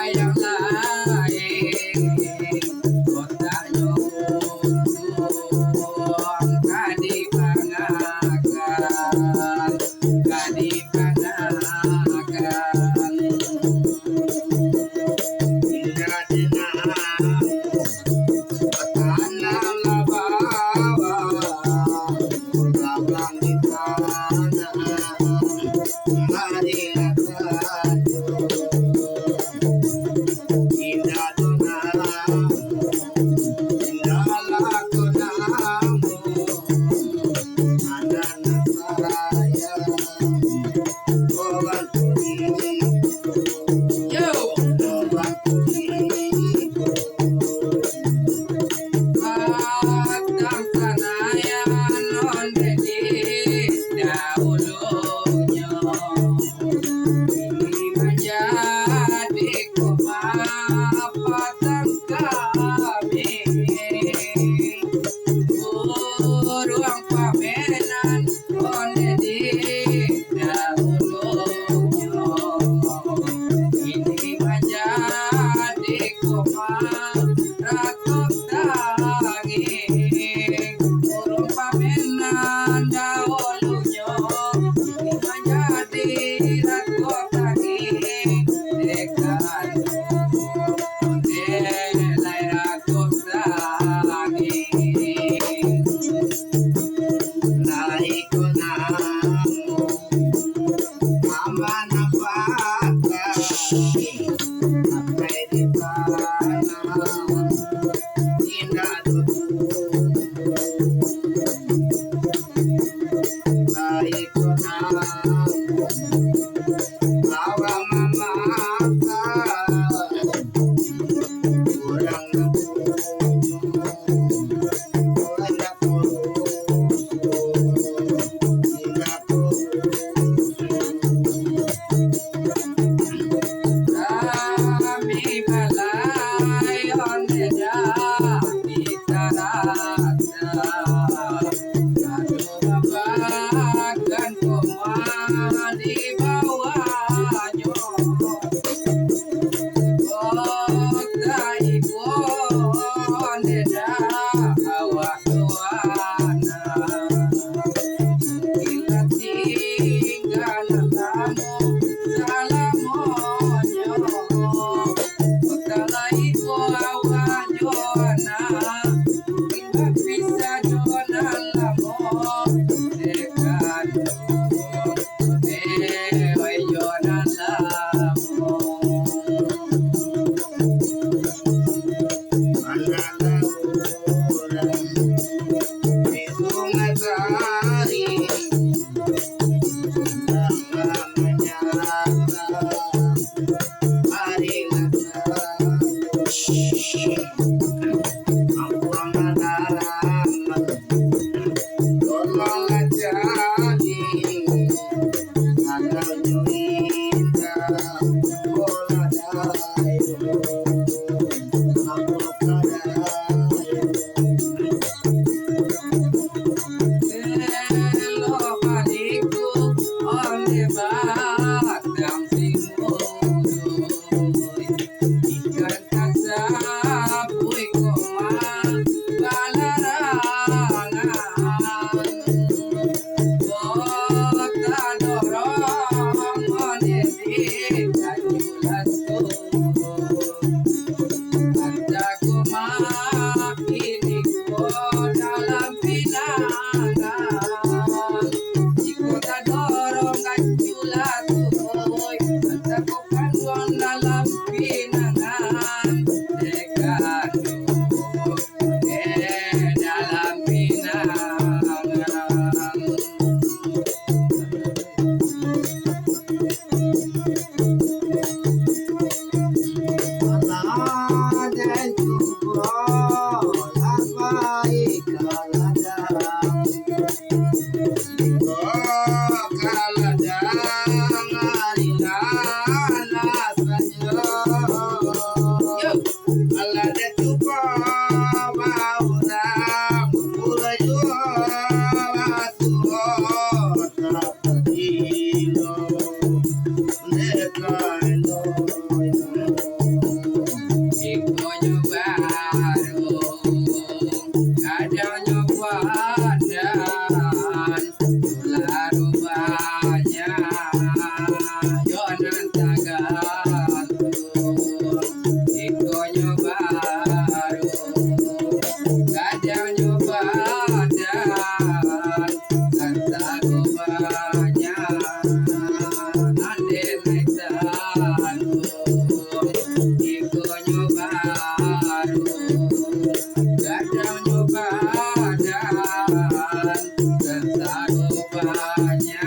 yang lain kota nyusun kadipangakan indah jenang tanam labawa labang di tanah marilah indah tunang indah lakonamu anak saya obat yo obat Batang sanaya non dedi dahulunya ini menjadi kemapatan kami ruang pamenan non dedi dahulunya ini menjadi kemapatan urung pamenan dahulunya ini menjadi ratu tanging dekan delai ratu tanging lai kunamu aman apakah apa di tanah indah lai kunamu awa mamaka kurang kami balai ondeda bitarata lalu babakan koma di bawahnya kota ibu ondeda awak tuana bila tinggal kamu salamonyo kota ibu awak jona hingga bisa jona lamo dekat dewa jona lamo Jonan tagantung iko nyobaru kadang nyobadan kata gobanya ande naitan iko nyobaru kadang nyobadan kata gobanya.